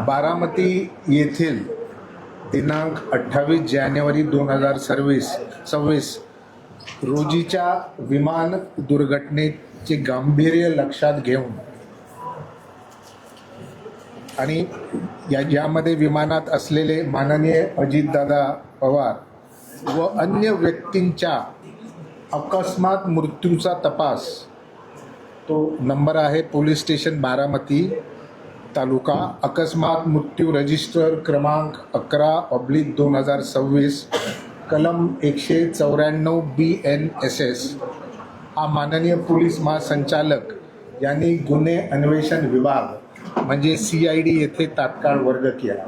बारामती येथील दिनांक 28 जानेवारी 2026 रोजीच्या विमान दुर्घटनेचे गांभीर्य लक्षात घेऊन आणि यामध्ये विमानात असलेले माननीय अजितदादा पवार व अन्य व्यक्तींच्या अकस्मात मृत्यूचा तपास, तो नंबर आहे पोलीस स्टेशन बारामती तालुका, अकस्मात मृत्यू रजिस्टर क्रमांक 11/2026 कलम 194 BNSS हा माननीय पोलीस महासंचालक यांनी गुन्हे अन्वेषण विभाग म्हणजे CID येथे तात्काळ वर्ग केला.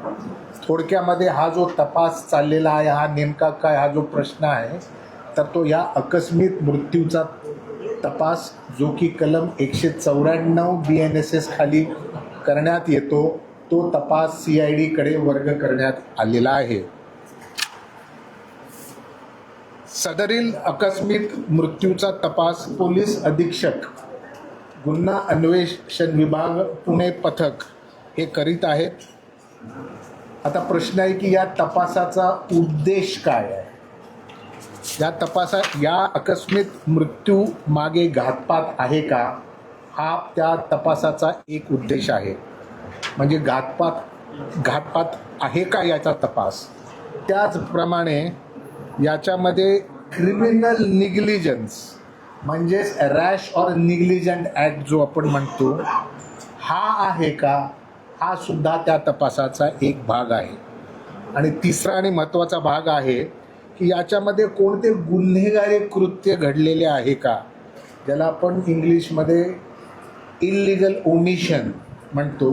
थोडक्यामध्ये हा जो तपास चाललेला आहे हा नेमका काय, हा जो प्रश्न आहे तर तो या आकस्मिक मृत्यूचा तपास जो की कलम 194 BNSS खाली करण्यात येतो, तो तपास CID कडे वर्ग करण्यात आलेला आहे. सदरील आकस्मिक मृत्यूचा तपास पोलीस अधीक्षक गुन्हा अन्वेषण विभाग पुणे पथक हे करीत आहेत. आता प्रश्न आहे की या तपासाचा उद्देश काय आहे. या आकस्मिक मृत्यू मागे घातपात आहे का, हा त्या तपासाचा एक उद्देश आहे. म्हणजे घातपात आहे का याचा तपास. त्याचप्रमाणे याच्यामध्ये क्रिमिनल निग्लिजन्स म्हणजेच रॅश ऑर निग्लिजंट ॲक्ट जो आपण म्हणतो हा आहे का, हा सुद्धा त्या तपासाचा एक भाग आहे. आणि तिसरा आणि महत्त्वाचा भाग आहे की याच्यामध्ये कोणते गुन्हेगारी कृत्य घडलेले आहे का, ज्याला आपण इंग्लिशमध्ये इल्लिगल ओमिशन म्हणतो,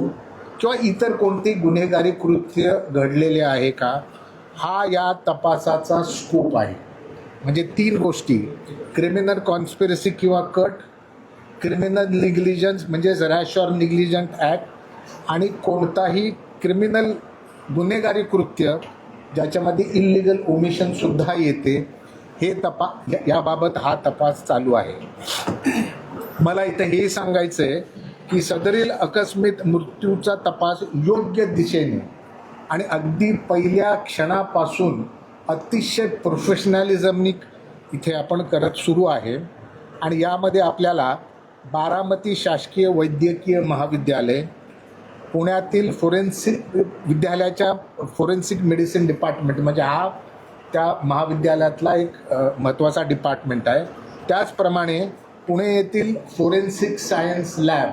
किंवा इतर कोणते गुन्हेगारी कृत्य घडलेले आहे का, हा या तपासाचा स्कोप आहे. म्हणजे 3 गोष्टी, क्रिमिनल कॉन्स्पिरसी किंवा कट, क्रिमिनल निग्लिजन्स म्हणजेच रॅश ऑर निग्लिजंट ॲक्ट, आणि कोणताही क्रिमिनल गुन्हेगारी कृत्य ज्याच्यामध्ये इल्लिगल ओमिशनसुद्धा येते, हे याबाबत हा तपास चालू आहे. मला इथं हे सांगायचं आहे की सदरील आकस्मिक मृत्यूचा तपास योग्य दिशेने आणि अगदी पहिल्या क्षणापासून अतिशय प्रोफेशनॅलिझमनी इथे आपण करत सुरू आहे. आणि यामध्ये आपल्याला बारामती शासकीय वैद्यकीय महाविद्यालय, पुण्यातील फोरेन्सिक विद्यालयाच्या फोरेन्सिक मेडिसिन डिपार्टमेंट म्हणजे हा त्या महाविद्यालयातला एक महत्त्वाचा डिपार्टमेंट आहे. त्याचप्रमाणे पुणे येथील forensic science lab,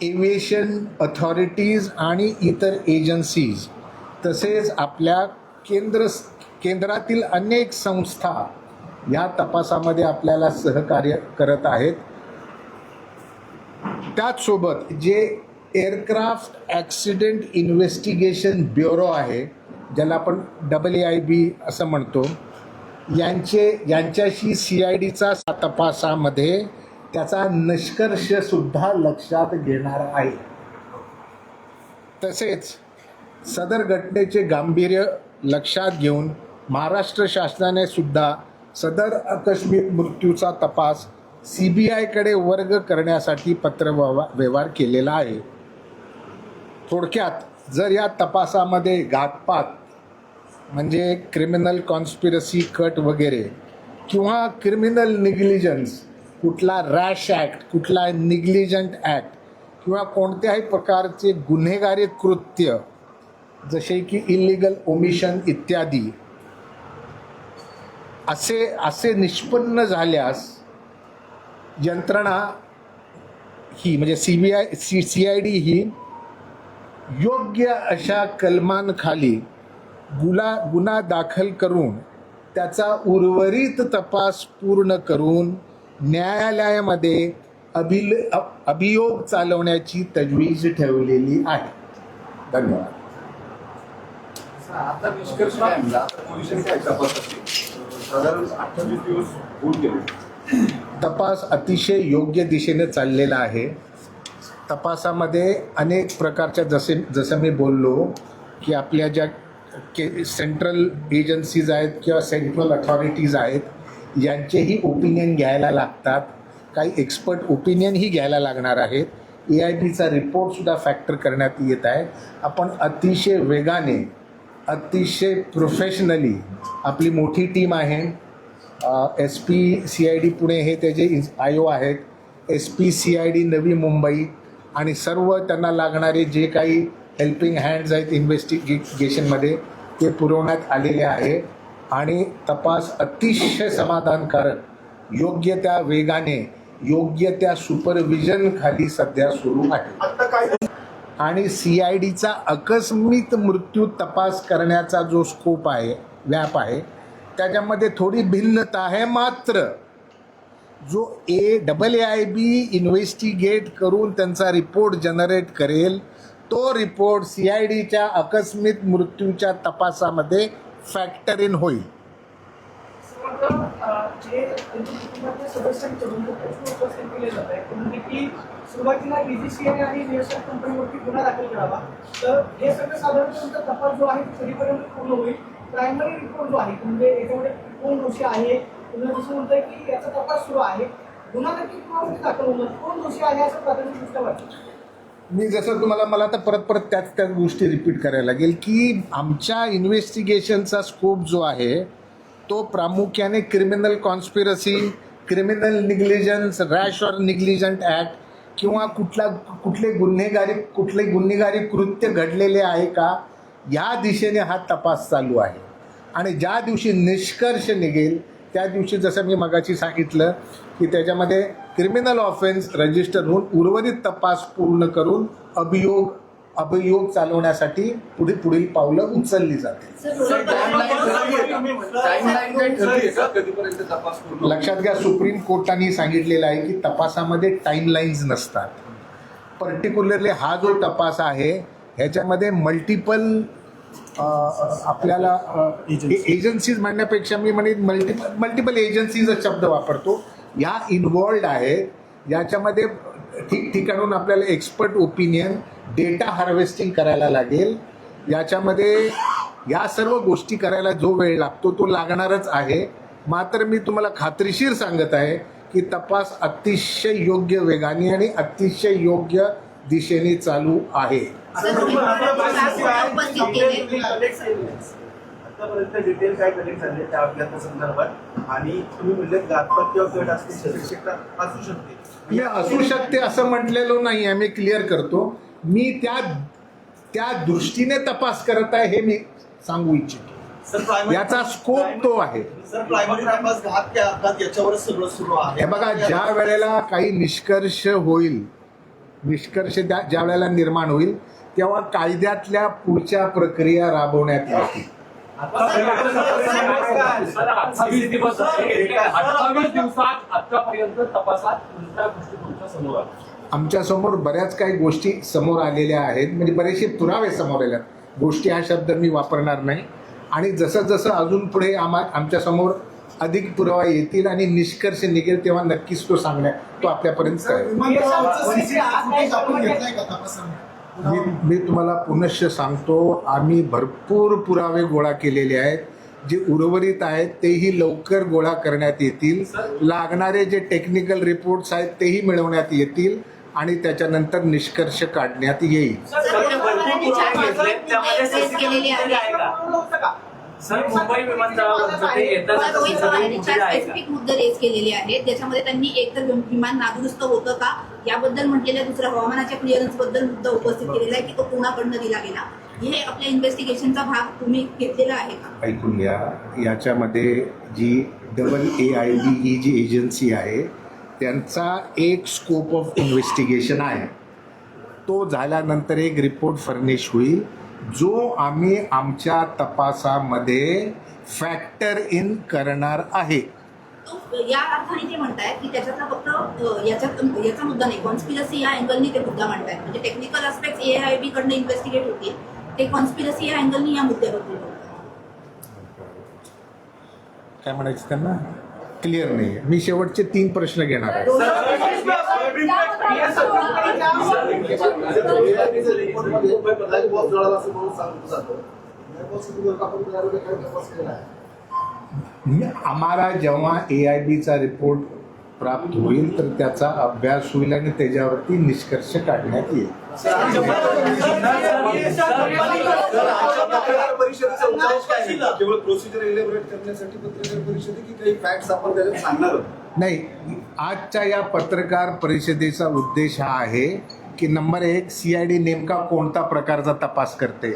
aviation authorities आणि इतर एजन्सीज, तसेच आपल्या केंद्रातील अनेक संस्था या तपासामध्ये आपल्याला सहकार्य करत आहेत. त्याचसोबत जे एअरक्राफ्ट ॲक्सिडेंट इन्व्हेस्टिगेशन ब्युरो आहे, ज्याला आपण AAIB असं म्हणतो, यांच्याशी CIDचा तपासामध्ये त्याचा निष्कर्षसुद्धा लक्षात घेणार आहे. तसेच सदर घटनेचे गांभीर्य लक्षात घेऊन महाराष्ट्र शासनाने सुद्धा सदर आकस्मिक मृत्यूचा तपास CBI कडे वर्ग करण्यासाठी पत्रव्यवहार केलेला आहे. थोडक्यात जर या तपासामध्ये घातपात म्हणजे क्रिमिनल कॉन्स्पिरसी कट वगैरे किंवा क्रिमिनल निग्लिजन्स, कुठला रॅश ॲक्ट, कुठला निग्लिजंट ॲक्ट किंवा कोणत्याही प्रकारचे गुन्हेगारी कृत्य जसे की इल्लिगल ओमिशन इत्यादी असे निष्पन्न झाल्यास यंत्रणा ही म्हणजे CID ही योग्य अशा कलमांखाली गुन्हा दाखल करून त्याचा उर्वरित तपास पूर्ण करून न्यायालयामध्ये अभियोग चालवण्याची तजवीज ठेवलेली आहे. धन्यवाद. आता निष्कर्ष काय म्हणला, पोलिसांनी काय तपासाची साधारण 28 दिवस होऊन गेले. तपास अतिशय योग्य दिशेने चाललेला आहे. तपासामध्ये अनेक प्रकारच्या जसं मी बोललो की आपल्या ज्या सेंट्रल एजन्सीज आहेत किंवा सेंट्रल अथॉरिटीज आहेत, यांचेही ओपिनियन घ्यायला लागतात. काही एक्सपर्ट ओपिनियनही घ्यायला लागणार आहेत. AIBचा रिपोर्टसुद्धा फॅक्टर करण्यात येत आहे. आपण अतिशय वेगाने, अतिशय प्रोफेशनली, आपली मोठी टीम आहे. SPCID पुणे हे त्याचे IO आहेत, SPCID नवी मुंबई आणि सर्व त्यांना लागणारे जे काही हेल्पिंग हँड्स आहेत इन्व्हेस्टिगेशनमध्ये ते पुरवण्यात आलेले आहे आणि तपास अतिशय समाधानकारक, योग्य त्या वेगाने, योग्य त्या सुपरविजन खाली सध्या सुरू आहे. आता काय आणि CIDचा आकस्मिक मृत्यू तपास करण्याचा जो स्कोप आहे, व्याप आहे, त्याच्यामध्ये थोडी भिन्नता आहे. मात्र जो AIB इन्व्हेस्टिगेट करून त्यांचा रिपोर्ट जनरेट करेल, तो रिपोर्ट CIDच्या आकस्मिक मृत्यूच्या तपासामध्ये फॅक्टर इन होईल. जे कुटुंबातल्या सदस्यांकडून प्रश्न उपस्थित केले जात आहे म्हणजे की सुरुवातीला DGCA आणि नियंत्रण कंपनीवरती गुन्हा दाखल करावा. तर हे सगळं साधारणतः तपास जो आहे तो कधीपर्यंत पूर्ण होईल. प्रायमरी रिपोर्ट जो आहे म्हणजे याच्यामध्ये कोण दोषी आहे, तुम्ही जसं म्हणताय की याचा तपास सुरू आहे, गुन्हा नक्की कुणावरती दाखल होणार, कोण दोषी आहे असं प्राथमिकदृष्ट्या वाटतं. मी जसं मला आता परत त्याच गोष्टी रिपीट करायला लागेल की आमच्या इन्व्हेस्टिगेशनचा स्कोप जो आहे तो प्रामुख्याने criminal conspiracy, criminal negligence, rash or negligent act किंवा कुठले गुन्हेगारी कृत्य घडलेले आहे का, या दिशेने हा तपास चालू आहे. आणि ज्या दिवशी निष्कर्ष निघेल त्या दिवशी जसं मी मगाशी सांगितलं की त्याच्यामध्ये क्रिमिनल ऑफेन्स रजिस्टर होऊन उर्वरित तपास पूर्ण करून अभियोग चालवण्यासाठी पुढील पावलं उचलली जातील. कधीपर्यंत तपास पूर्ण? लक्षात घ्या, सुप्रीम कोर्टाने सांगितलेलं आहे की तपासामध्ये टाईमलाईन्स नसतात. पर्टिक्युलरली हा जो तपास आहे ह्याच्यामध्ये मल्टिपल आपल्याला एजन्सीज म्हणण्यापेक्षा मी म्हणेन मल्टिपल एजन्सीज शब्द वापरतो, ह्या इन्व्हॉल्ड आहेत. याच्यामध्ये ठिकठिकाणून आपल्याला एक्सपर्ट ओपिनियन, डेटा हार्वेस्टिंग करायला लागेल. याच्यामध्ये या सर्व गोष्टी करायला जो वेळ लागतो तो लागणारच आहे. मात्र मी तुम्हाला खात्रीशीर सांगत आहे की तपास अतिशय योग्य वेगाने आणि अतिशय योग्य दिशेने चालू आहे. आतापर्यंत डिटेल काय कलेक्ट झाले त्या अपघाता संदर्भात आणि तुम्ही म्हणले घातपात किंवा गट असतील शक्यता असू शकते. मी असू शकते असं म्हटलेलो नाही आहे, मी क्लिअर करतो. मी त्या दृष्टीने तपास करत आहे हे मी सांगू इच्छितो. याचा स्कोप तो आहे. सर प्रायमरी तपास घात त्या अपघात याच्यावरच सगळं सुरू आहे. हे बघा, ज्या वेळेला काही निष्कर्ष होईल, ज्या वेळेला निर्माण होईल तेव्हा कायद्यातल्या पुढच्या प्रक्रिया राबवण्यात येतील. 28 दिवस 28 दिवसात आतापर्यंत तपासात कोणत्या गोष्टी तुमच्या समोर आल्या? आमच्या समोर बऱ्याच काही गोष्टी समोर आलेल्या आहेत, म्हणजे बरेचसे पुरावे समोर आले आहेत. गोष्टी हा शब्द मी वापरणार नाही. आणि जसं जसं अजून पुढे आमच्या समोर अधिक पुरावा येतील आणि निष्कर्ष निघेल तेव्हा नक्कीच तो तो आपल्यापर्यंत मी तुम्हाला पुनश्च सांगतो, आम्ही भरपूर पुरावे गोळा केलेले आहेत. जे उर्वरित आहेत तेही लवकर गोळा करण्यात येतील. लागणारे जे टेक्निकल रिपोर्ट्स आहेत तेही मिळवण्यात येतील आणि त्याच्यानंतर निष्कर्ष काढण्यात येईल. सर मुंबई विमानतळावर स्पेसिफिक मुद्दे रेज केलेले आहेत, ज्याच्यामध्ये त्यांनी एकतर विमान नादुरुस्त होतं का याबद्दल म्हटलेल्या, दुसऱ्या हवामानाच्या क्लिअरन्स बद्दल मुद्दा उपस्थित केलेला आहे की तो कोणाकडनं दिला गेला. हे आपल्या इन्व्हेस्टिगेशनचा भाग तुम्ही घेतलेला आहे का? ऐकून घ्या, याच्यामध्ये जी AAIB ही जी एजन्सी आहे त्यांचा एक स्कोप ऑफ इन्व्हेस्टिगेशन आहे. तो झाल्यानंतर एक रिपोर्ट फर्निश होईल जो आम्ही आमच्या तपासामध्ये फॅक्टर इन करणार आहे. या अर्थाने ते म्हणतायत की त्याच्यातला फक्त याचा मुद्दा नाही, कॉन्स्पिरसी या अँगलनी ते मुद्दा म्हणतायत. म्हणजे टेक्निकल अस्पेक्ट AIB कडनं इन्व्हेस्टिगेट होतील, ते कॉन्स्पिरसी या अँगलनी या मुद्द्याबद्दल काय म्हणायचं त्यांना क्लिअर नाही. मी शेवटचे 3 प्रश्न घेणार आहे. आम्हाला जेव्हा AIBचा रिपोर्ट प्राप्त होईल तर त्याचा अभ्यास होईल आणि त्याच्यावरती निष्कर्ष काढण्यात येईल. पत्रकार परिषदेचा उद्देश काय आहे? केवळ प्रोसिजर एलिबरेट करण्यासाठी पत्रकार परिषदे की काही फॅक्ट्स आपण त्याच्यात सांगणार आहोत? नाही, आजच्या या पत्रकार परिषदेचा उद्देश हा आहे की नंबर 1, CID नेमका कोणता प्रकारचा तपास करते.